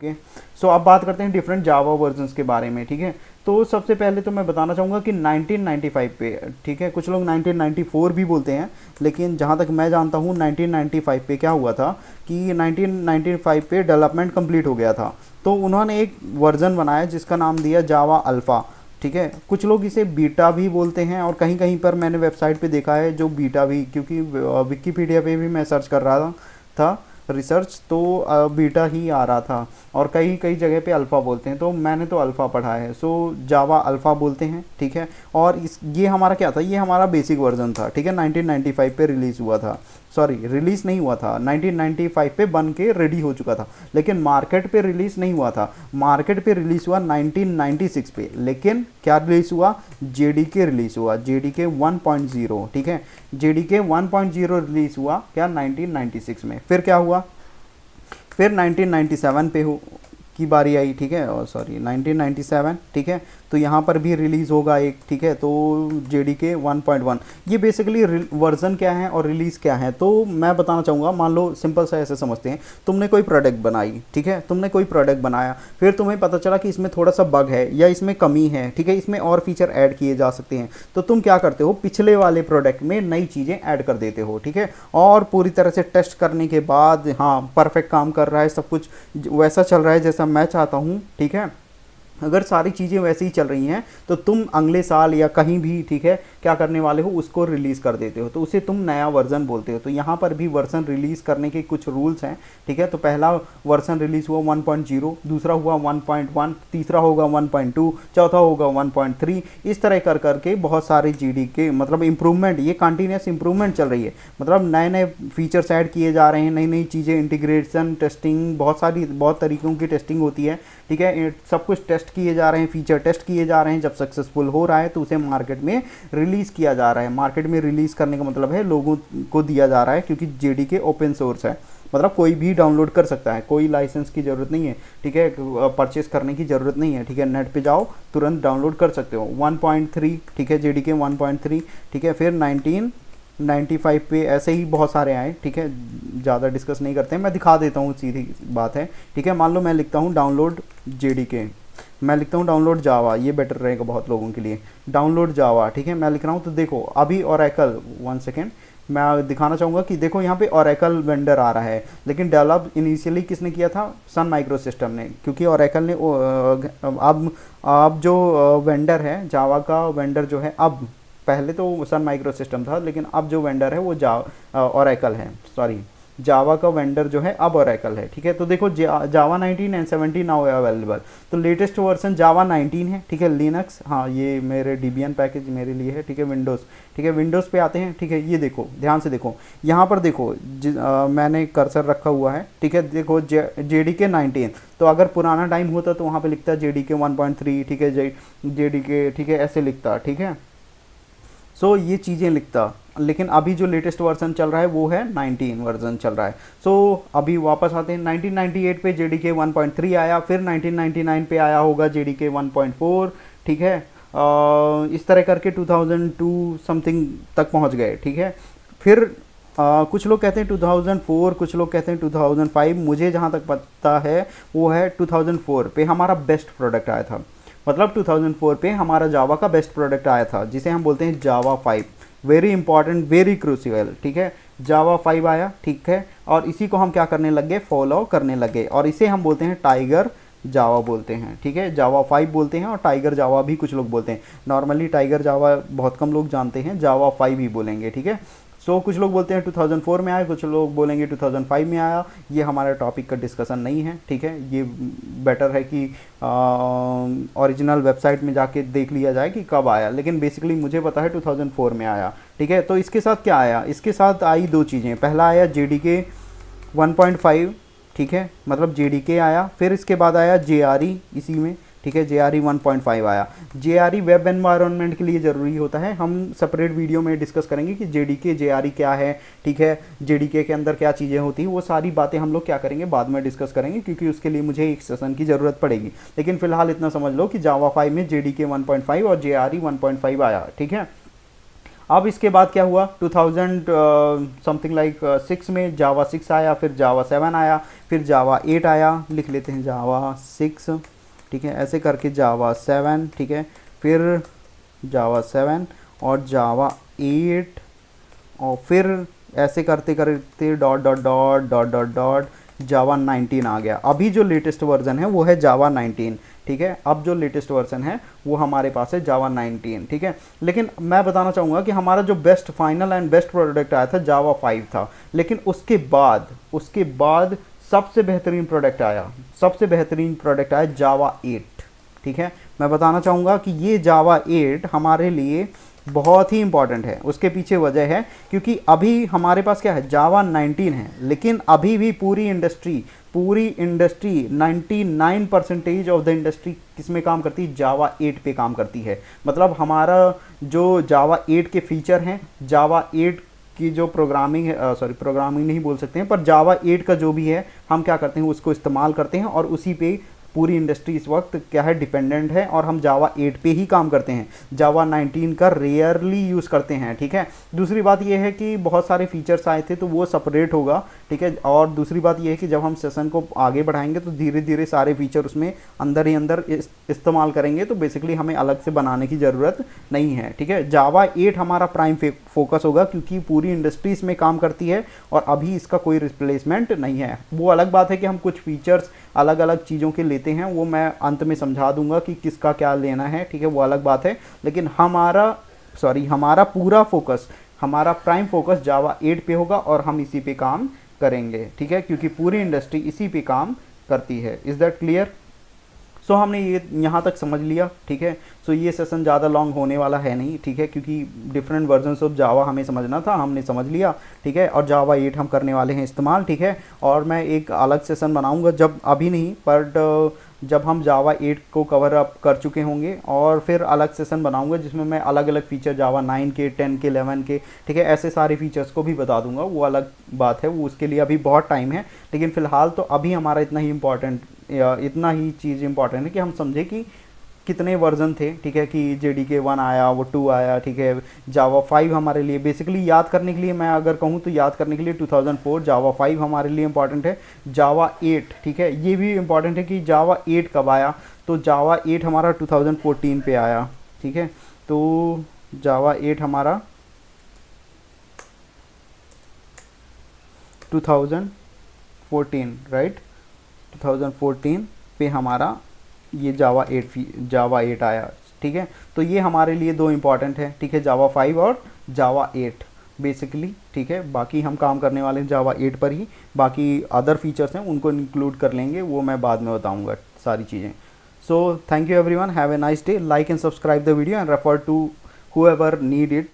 Okay. सो अब बात करते हैं डिफरेंट जावा वर्जन्स के बारे में। ठीक है, तो सबसे पहले तो मैं बताना चाहूँगा कि 1995 पे, ठीक है, कुछ लोग 1994 भी बोलते हैं, लेकिन जहाँ तक मैं जानता हूँ 1995 पे क्या हुआ था कि 1995 पे डेवलपमेंट कंप्लीट हो गया था। तो उन्होंने एक वर्जन बनाया जिसका नाम दिया जावा अल्फ़ा। ठीक है, कुछ लोग इसे बीटा भी बोलते हैं और कहीं कहीं पर मैंने वेबसाइट पे देखा है जो बीटा भी, क्योंकि विकिपीडिया पे भी मैं सर्च कर रहा था रिसर्च, तो बीटा ही आ रहा था और कई कई जगह पे अल्फ़ा बोलते हैं, तो मैंने तो अल्फ़ा पढ़ा है। सो जावा अल्फ़ा बोलते हैं। ठीक है, और इस ये हमारा क्या था, ये हमारा बेसिक वर्जन था। ठीक है, 1995 पे रिलीज़ हुआ था, सॉरी रिलीज़ नहीं हुआ था, 1995 पे बन के रेडी हो चुका था, लेकिन मार्केट पे रिलीज़ नहीं हुआ था। मार्केट पे रिलीज़ हुआ 1996 पे, लेकिन क्या रिलीज़ हुआ, जेडीके रिलीज़ हुआ, जेडीके 1.0। ठीक है, जेडीके 1.0 रिलीज़ हुआ क्या 1996 में। फिर क्या हुआ, फिर 1997 पे हो की बारी आई। ठीक है, और सॉरी 1997। ठीक है, तो यहाँ पर भी रिलीज़ होगा एक। ठीक है, तो जेडीके 1.1, ये बेसिकली वर्जन क्या है और रिलीज़ क्या है, तो मैं बताना चाहूँगा। मान लो सिंपल सा ऐसे समझते हैं, तुमने कोई प्रोडक्ट बनाई, ठीक है, तुमने कोई प्रोडक्ट बनाया, फिर तुम्हें पता चला कि इसमें थोड़ा सा बग है या इसमें कमी है, ठीक है, इसमें और फीचर ऐड किए जा सकते हैं, तो तुम क्या करते हो, पिछले वाले प्रोडक्ट में नई चीज़ें ऐड कर देते हो। ठीक है, और पूरी तरह से टेस्ट करने के बाद हाँ परफेक्ट काम कर रहा है, सब कुछ वैसा चल रहा है जैसा मैं चाहता हूँ। ठीक है, अगर सारी चीज़ें वैसे ही चल रही हैं तो तुम अगले साल या कहीं भी, ठीक है, क्या करने वाले हो, उसको रिलीज़ कर देते हो, तो उसे तुम नया वर्जन बोलते हो। तो यहाँ पर भी वर्जन रिलीज़ करने के कुछ रूल्स हैं। ठीक है, तो पहला वर्जन रिलीज़ हुआ 1.0, दूसरा हुआ 1.1, तीसरा होगा 1.2, चौथा होगा 1.3, इस तरह कर करके बहुत सारे जीडी के मतलब इंप्रूवमेंट, ये कंटिन्यूस इंप्रूवमेंट चल रही है, मतलब नए नए फीचर्स ऐड किए जा रहे हैं, नई नई चीज़ें, इंटीग्रेशन, टेस्टिंग, बहुत तरीक़ों की टेस्टिंग होती है। ठीक है, सब कुछ टेस्ट किए जा रहे हैं, फीचर टेस्ट किए जा रहे हैं, जब सक्सेसफुल हो रहा है तो उसे मार्केट में रिलीज़ किया जा रहा है। मार्केट में रिलीज़ करने का मतलब है लोगों को दिया जा रहा है, क्योंकि जेडीके ओपन सोर्स है, मतलब कोई भी डाउनलोड कर सकता है, कोई लाइसेंस की ज़रूरत नहीं है। ठीक है, परचेस करने की ज़रूरत नहीं है। ठीक है, नेट पे जाओ तुरंत डाउनलोड कर सकते हो। 1.3, ठीक है, जेडीके 1.3। ठीक है, फिर 1995 पे ऐसे ही बहुत सारे आए। ठीक है, ज़्यादा डिस्कस नहीं करते हैं, मैं दिखा देता हूँ, सीधी बात है। ठीक है, मान लो मैं लिखता हूँ डाउनलोड जेडीके, मैं लिखता हूँ डाउनलोड जावा, ये बेटर रहेगा बहुत लोगों के लिए, डाउनलोड जावा। ठीक है, मैं लिख रहा हूँ, तो देखो अभी ओरेकल, 1 सेकेंड, मैं दिखाना चाहूँगा कि देखो यहाँ पे ओरेकल वेंडर आ रहा है, लेकिन डेवलप इनिशियली किसने किया था, सन माइक्रो सिस्टम ने, क्योंकि ओरेकल ने अब जो वेंडर है जावा का वेंडर जो है, अब पहले तो सन माइक्रो सिस्टम था, लेकिन अब जो वेंडर है वो ओरेकल है, सॉरी जावा का वेंडर जो है अब ओरेकल है। ठीक है, तो देखो जावा 19 एंड 17 नाउ अवेलेबल, तो लेटेस्ट वर्जन जावा 19 है। ठीक है, लिनक्स, हाँ ये मेरे डेबियन पैकेज मेरे लिए है। ठीक है, विंडोज़, ठीक है, विंडोज़ पे आते हैं। ठीक है, ये देखो ध्यान से देखो, यहाँ पर देखो मैंने कर्सर रखा हुआ है। ठीक है, देखो जेडीके 19, तो अगर पुराना टाइम होता तो वहाँ पे लिखता जेडीके 1.3। ठीक है, जेडीके, ठीक है, ऐसे लिखता। ठीक है, सो ये चीज़ें लिखता, लेकिन अभी जो लेटेस्ट वर्जन चल रहा है वो है 19 वर्जन चल रहा है। सो अभी वापस आते हैं, 1998 पे जेडीके 1.3 आया, फिर 1999 पे आया होगा जेडीके 1.4। ठीक है, इस तरह करके 2002 समथिंग तक पहुंच गए। ठीक है, फिर कुछ लोग कहते हैं 2004, कुछ लोग कहते हैं 2005, मुझे जहाँ तक पता है वो है 2004 पे हमारा बेस्ट प्रोडक्ट आया था, मतलब 2004 पे हमारा जावा का बेस्ट प्रोडक्ट आया था, जिसे हम बोलते हैं जावा 5। Very important, very crucial. ठीक है, जावा 5 आया। ठीक है, और इसी को हम क्या करने लगे, फॉलो करने लगे, और इसे हम बोलते हैं टाइगर जावा बोलते हैं। ठीक है, जावा 5 बोलते हैं और टाइगर जावा भी कुछ लोग बोलते हैं। नॉर्मली टाइगर जावा बहुत कम लोग जानते हैं, जावा 5 ही बोलेंगे। ठीक है, सो कुछ लोग बोलते हैं 2004 में आया, कुछ लोग बोलेंगे 2005 में आया, ये हमारे टॉपिक का डिस्कशन नहीं है। ठीक है, ये बेटर है कि ओरिजिनल वेबसाइट में जाके देख लिया जाए कि कब आया, लेकिन बेसिकली मुझे पता है 2004 में आया। ठीक है, तो इसके साथ क्या आया, इसके साथ आई दो चीज़ें, पहला आया जेडीके 1.5। ठीक है, मतलब जेडीके आया, फिर इसके बाद आया जेआरई इसी में। ठीक है, जेआरई 1.5 आया। जेआरई वेब एनवायरनमेंट के लिए ज़रूरी होता है, हम सेपरेट वीडियो में डिस्कस करेंगे कि जेडीके जेआरई क्या है। ठीक है, जेडीके के अंदर क्या चीज़ें होती हैं, वो सारी बातें हम लोग क्या करेंगे बाद में डिस्कस करेंगे, क्योंकि उसके लिए मुझे एक सेशन की ज़रूरत पड़ेगी। लेकिन फिलहाल इतना समझ लो कि जावा 5 में जेडीके 1.5 और जेआरई 1.5 आया। ठीक है, अब इसके बाद क्या हुआ, 2000 समथिंग लाइक 6 में जावा 6 आया, फिर जावा 7 आया, फिर जावा 8 आया, लिख लेते हैं जावा 6, ठीक है, ऐसे करके जावा 7, ठीक है, फिर जावा 7 और जावा 8, और फिर ऐसे करते करते dot dot dot dot dot dot जावा 19 आ गया। अभी जो लेटेस्ट वर्जन है वो है जावा 19, ठीक है, अब जो लेटेस्ट वर्जन है वो हमारे पास है जावा 19, ठीक है। लेकिन मैं बताना चाहूँगा कि हमारा जो best final and best product आया था जावा 5 था, लेकिन उसके बाद सबसे बेहतरीन प्रोडक्ट आया, सबसे बेहतरीन प्रोडक्ट आया जावा 8, ठीक है। मैं बताना चाहूँगा कि ये जावा 8 हमारे लिए बहुत ही इंपॉर्टेंट है। उसके पीछे वजह है क्योंकि अभी हमारे पास क्या है, जावा 19 है, लेकिन अभी भी पूरी इंडस्ट्री 99% ऑफ द इंडस्ट्री किस में काम करती है, जावा 8 पे काम करती है। मतलब हमारा जो जावा 8 के फीचर हैं, जावा 8 की जो प्रोग्रामिंग है, सॉरी प्रोग्रामिंग नहीं बोल सकते हैं, पर जावा 8 का जो भी है हम क्या करते हैं उसको इस्तेमाल करते हैं, और उसी पे पूरी इंडस्ट्री इस वक्त क्या है, डिपेंडेंट है, और हम जावा 8 पे ही काम करते हैं, जावा 19 का रेयरली यूज़ करते हैं, ठीक है। दूसरी बात ये है कि बहुत सारे फीचर्स आए थे तो वो सेपरेट होगा, ठीक है। और दूसरी बात ये है कि जब हम सेशन को आगे बढ़ाएंगे तो धीरे धीरे सारे फीचर उसमें अंदर ही अंदर इस्तेमाल करेंगे, तो बेसिकली हमें अलग से बनाने की ज़रूरत नहीं है, ठीक है। जावा 8 हमारा प्राइम फोकस होगा क्योंकि पूरी इंडस्ट्री इसमें काम करती है और अभी इसका कोई रिप्लेसमेंट नहीं है। वो अलग बात है कि हम कुछ फीचर्स अलग अलग चीज़ों के लेते हैं, वो मैं अंत में समझा दूंगा कि किसका क्या लेना है, ठीक है, वो अलग बात है। लेकिन हमारा पूरा फोकस, हमारा प्राइम फोकस जावा 8 पे होगा और हम इसी पे काम करेंगे, ठीक है, क्योंकि पूरी इंडस्ट्री इसी पे काम करती है। Is that clear? सो हमने ये यहाँ तक समझ लिया, ठीक है। सो ये सेशन ज़्यादा लॉन्ग होने वाला है नहीं, ठीक है, क्योंकि डिफरेंट वर्जन्स ऑफ जावा हमें समझना था, हमने समझ लिया, ठीक है। और जावा 8 हम करने वाले हैं इस्तेमाल, ठीक है। और मैं एक अलग सेशन बनाऊँगा, जब अभी नहीं बट जब हम जावा 8 को कवर अप कर चुके होंगे, और फिर अलग सेशन बनाऊंगा जिसमें मैं अलग अलग फीचर जावा 9 के, 10 के, 11 के, ठीक है, ऐसे सारे फीचर्स को भी बता दूंगा। वो अलग बात है, वो उसके लिए अभी बहुत टाइम है, लेकिन फ़िलहाल तो अभी हमारा इतना ही चीज़ इंपॉर्टेंट है कि हम समझे कि कितने वर्जन थे, ठीक है, कि JDK 1 आया, वो 2 आया, ठीक है। जावा 5 हमारे लिए बेसिकली याद करने के लिए, मैं अगर कहूँ तो याद करने के लिए 2004, जावा 5 हमारे लिए इंपॉर्टेंट है। जावा 8, ठीक है, ये भी इंपॉर्टेंट है कि जावा 8 कब आया, तो जावा 8 हमारा 2014 पे आया, ठीक है। तो जावा 8 हमारा 2014, राइट, 2014 पे हमारा ये जावा 8 आया, ठीक है। तो ये हमारे लिए दो इंपॉर्टेंट है, ठीक है, जावा 5 और जावा 8 बेसिकली, ठीक है। बाकी हम काम करने वाले हैं जावा 8 पर ही, बाकी अदर फीचर्स हैं उनको इंक्लूड कर लेंगे, वो मैं बाद में बताऊंगा सारी चीज़ें। So thank you everyone, have a nice day, like and subscribe the video and refer to whoever need it.